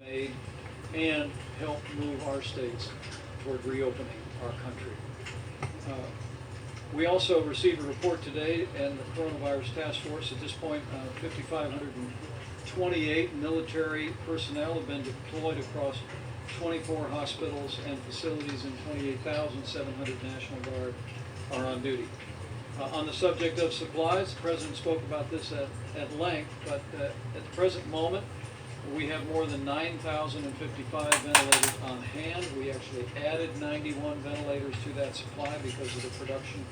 made and help move our states toward reopening our country. We also received a report today, and the Coronavirus Task Force, at this point, 5,528 military personnel have been deployed across 24 hospitals and facilities, and 28,700 National Guard are on duty. On the subject of supplies, the President spoke about this at length, but at the present moment, we have more than 9,055 ventilators on hand. We actually added 91 ventilators to that supply because of the production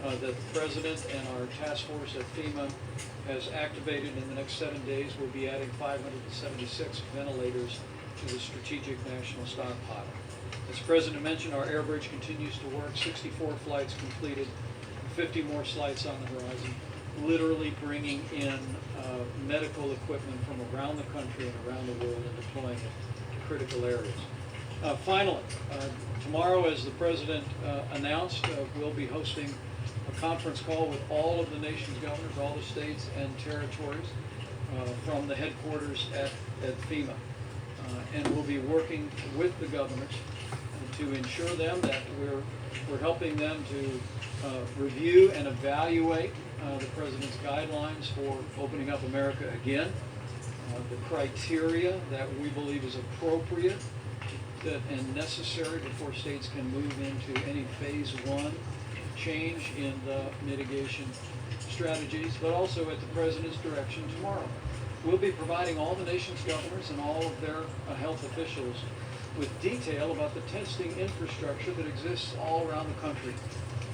that the President and our task force at FEMA has activated. In the next 7 days, we'll be adding 576 ventilators to the Strategic National Stockpile. As the President mentioned, our air bridge continues to work, 64 flights completed, 50 more flights on the horizon, literally bringing in medical equipment from around the country and around the world and deploying it to critical areas. Finally, tomorrow, as the President announced, we'll be hosting a conference call with all of the nation's governors, all the states and territories from the headquarters at FEMA. And we'll be working with the governors to ensure them that we're helping them to review and evaluate the President's guidelines for opening up America again, the criteria that we believe is appropriate and necessary before states can move into any phase one change in the mitigation strategies, but also at the President's direction tomorrow. We'll be providing all the nation's governors and all of their health officials with detail about the testing infrastructure that exists all around the country.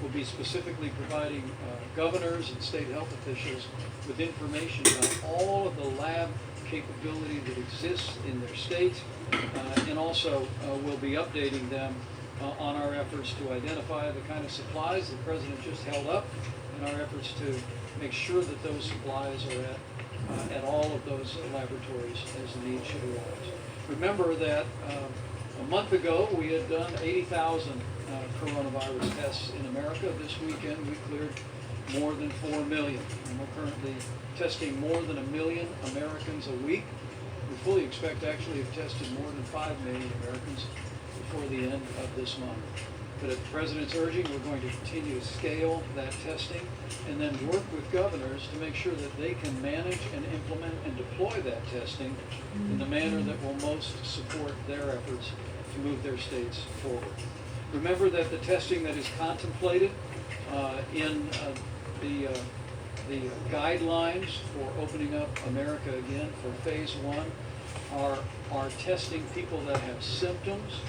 We'll be specifically providing governors and state health officials with information about all of the lab capability that exists in their states, and also we'll be updating them on our efforts to identify the kind of supplies the President just held up, and our efforts to make sure that those supplies are at all of those laboratories as the need should arise. Remember that a month ago we had done 80,000 coronavirus tests in America. This weekend we cleared more than 4 million, and we're currently testing more than 1 million Americans a week. We fully expect to actually have tested more than 5 million Americans before the end of this month. But at the President's urging, we're going to continue to scale that testing and then work with governors to make sure that they can manage and implement and deploy that testing in the manner that will most support their efforts to move their states forward. Remember that the testing that is contemplated in the guidelines for opening up America again for phase one are testing people that have symptoms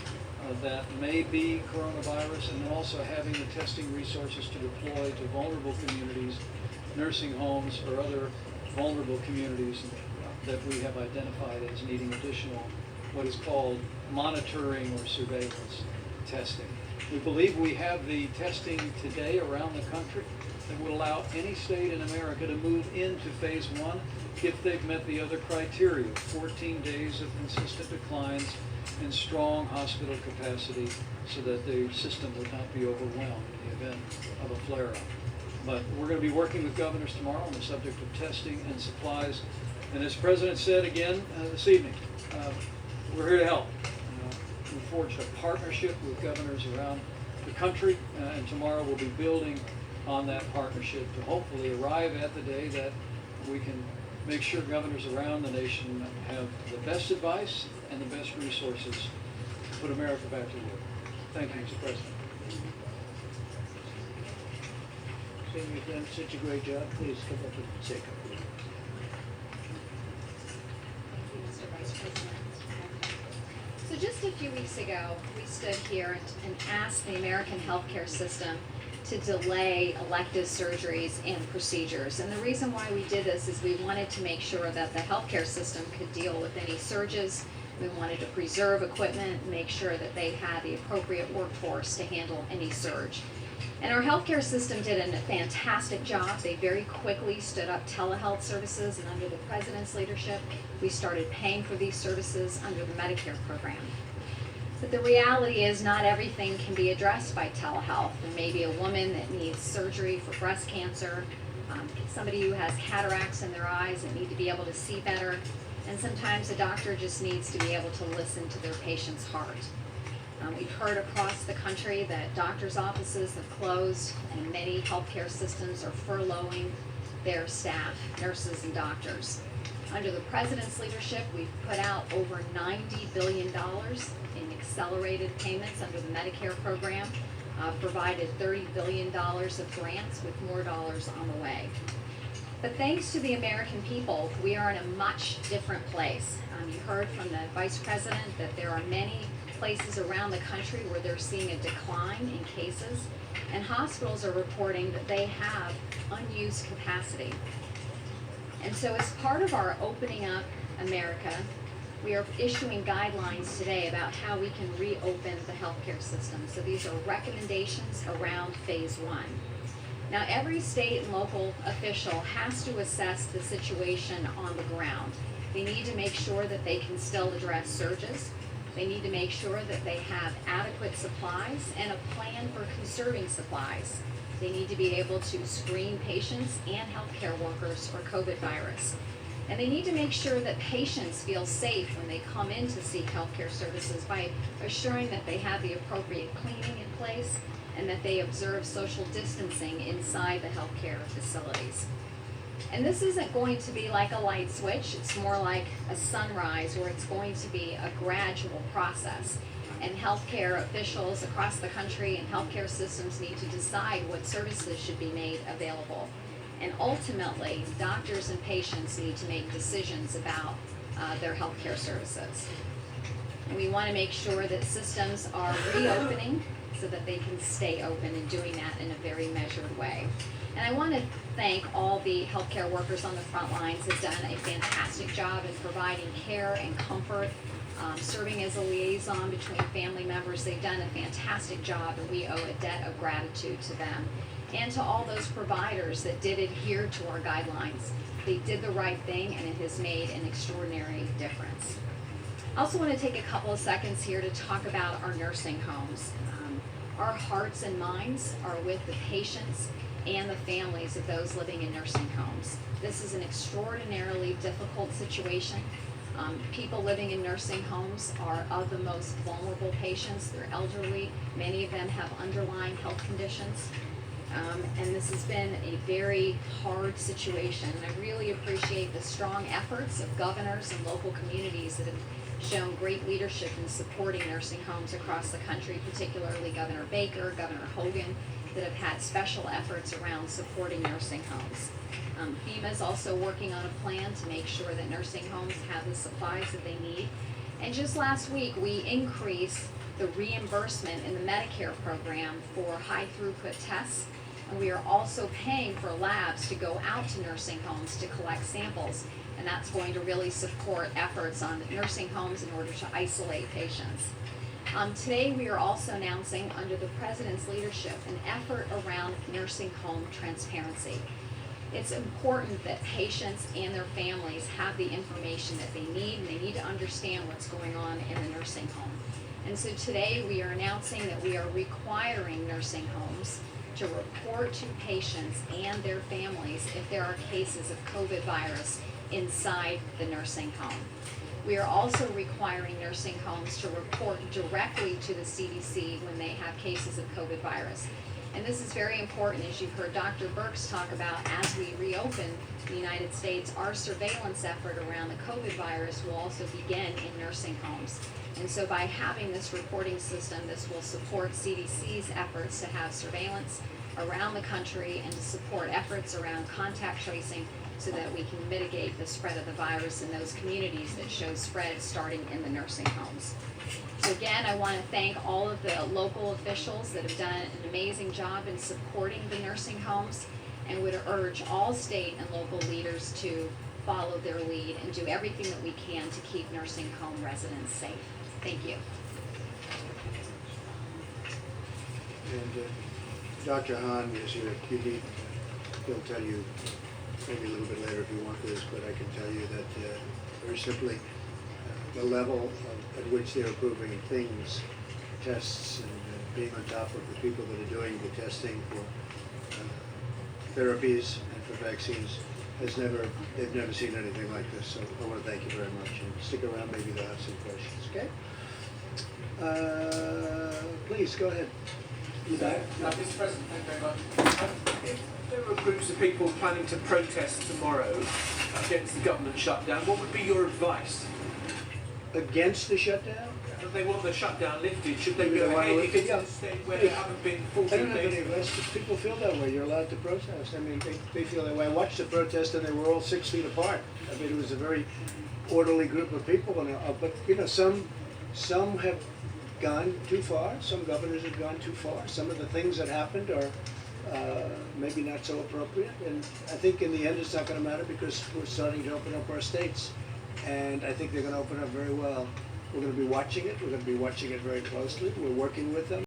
that may be coronavirus, and then also having the testing resources to deploy to vulnerable communities, nursing homes, or other vulnerable communities that we have identified as needing additional what is called monitoring or surveillance testing. We believe we have the testing today around the country that would allow any state in America to move into phase one if they've met the other criteria, 14 days of consistent declines and strong hospital capacity so that the system would not be overwhelmed in the event of a flare-up. But we're going to be working with governors tomorrow on the subject of testing and supplies. And as the President said again this evening, we're here to help. We forged a partnership with governors around the country, and tomorrow we'll be building on that partnership to hopefully arrive at the day that we can make sure governors around the nation have the best advice and the best resources to put America back to work. Thank you, Mr. President. Seeing you've done such a great job, please come up and say a couple of words. Thank you, Mr. Vice President. So just a few weeks ago, we stood here and asked the American healthcare system to delay elective surgeries and procedures. And the reason why we did this is we wanted to make sure that the healthcare system could deal with any surges. We wanted to preserve equipment, make sure that they had the appropriate workforce to handle any surge. And our healthcare system did a fantastic job. They very quickly stood up telehealth services, and under the President's leadership, we started paying for these services under the Medicare program. But the reality is not everything can be addressed by telehealth. There may be a woman that needs surgery for breast cancer, somebody who has cataracts in their eyes and need to be able to see better. And sometimes a doctor just needs to be able to listen to their patient's heart. We've heard across the country that doctors' offices have closed and many healthcare systems are furloughing their staff, nurses and doctors. Under the President's leadership, we've put out over $90 billion in accelerated payments under the Medicare program, provided $30 billion of grants with more dollars on the way. But thanks to the American people, we are in a much different place. You heard from the Vice President that there are many places around the country where they're seeing a decline in cases, and hospitals are reporting that they have unused capacity. And so as part of our Opening Up America, we are issuing guidelines today about how we can reopen the healthcare system. So these are recommendations around phase 1. Now, every state and local official has to assess the situation on the ground. They need to make sure that they can still address surges. They need to make sure that they have adequate supplies and a plan for conserving supplies. They need to be able to screen patients and healthcare workers for COVID virus. And they need to make sure that patients feel safe when they come in to seek healthcare services by assuring that they have the appropriate cleaning in place and that they observe social distancing inside the healthcare facilities. And this isn't going to be like a light switch, it's more like a sunrise where it's going to be a gradual process. And healthcare officials across the country and healthcare systems need to decide what services should be made available. And ultimately, doctors and patients need to make decisions about their healthcare services. And we want to make sure that systems are reopening so that they can stay open and doing that in a very measured way. And I want to thank all the healthcare workers on the front lines who've done a fantastic job in providing care and comfort, serving as a liaison between family members. They've done a fantastic job, and we owe a debt of gratitude to them. And to all those providers that did adhere to our guidelines. They did the right thing, and it has made an extraordinary difference. I also want to take a couple of seconds here to talk about our nursing homes. Our hearts and minds are with the patients and the families of those living in nursing homes. This is an extraordinarily difficult situation. People living in nursing homes are of the most vulnerable patients. They're elderly. Many of them have underlying health conditions. And this has been a very hard situation. And I really appreciate the strong efforts of governors and local communities that have shown great leadership in supporting nursing homes across the country, particularly Governor Baker, Governor Hogan, that have had special efforts around supporting nursing homes. FEMA is also working on a plan to make sure that nursing homes have the supplies that they need. And just last week, we increased the reimbursement in the Medicare program for high throughput tests. And we are also paying for labs to go out to nursing homes to collect samples. And that's going to really support efforts on nursing homes in order to isolate patients. Today we are also announcing, under the President's leadership, an effort around nursing home transparency. It's important that patients and their families have the information that they need, and they need to understand what's going on in the nursing home. And so today we are announcing that we are requiring nursing homes to report to patients and their families if there are cases of COVID virus inside the nursing home. We are also requiring nursing homes to report directly to the CDC when they have cases of COVID virus. And this is very important, as you've heard Dr. Birx talk about. As we reopen the United States, our surveillance effort around the COVID virus will also begin in nursing homes. And so by having this reporting system, this will support CDC's efforts to have surveillance around the country and to support efforts around contact tracing so that we can mitigate the spread of the virus in those communities that show spread starting in the nursing homes. So again, I want to thank all of the local officials that have done an amazing job in supporting the nursing homes, and would urge all state and local leaders to follow their lead and do everything that we can to keep nursing home residents safe. Thank you. And Dr. Hahn is here at QD. He'll tell you maybe a little bit later if you want this, but I can tell you that very simply, the level at which they're approving things, tests, and being on top of the people that are doing the testing for therapies and for vaccines they've never seen anything like this, so I want to thank you very much, and stick around, maybe they'll have some questions, okay? Please, go ahead. Mr. President, thank you very much. If there were groups of people planning to protest tomorrow against the government shutdown, what would be your advice? Against the shutdown? If they want the shutdown lifted, should they Maybe go they want to ahead lift if it, it's yeah. in a state where there haven't been I 14 don't have any days? arrests, if people feel that way, you're allowed to protest. I mean, they feel that way. I watched the protest and they were all 6 feet apart. I mean, it was a very orderly group of people, and, but, you know, some have gone too far, some governors have gone too far. Some of the things that happened are maybe not so appropriate, and I think in the end it's not gonna matter because we're starting to open up our states, and I think they're gonna open up very well. We're gonna be watching it, we're gonna be watching it very closely, we're working with them.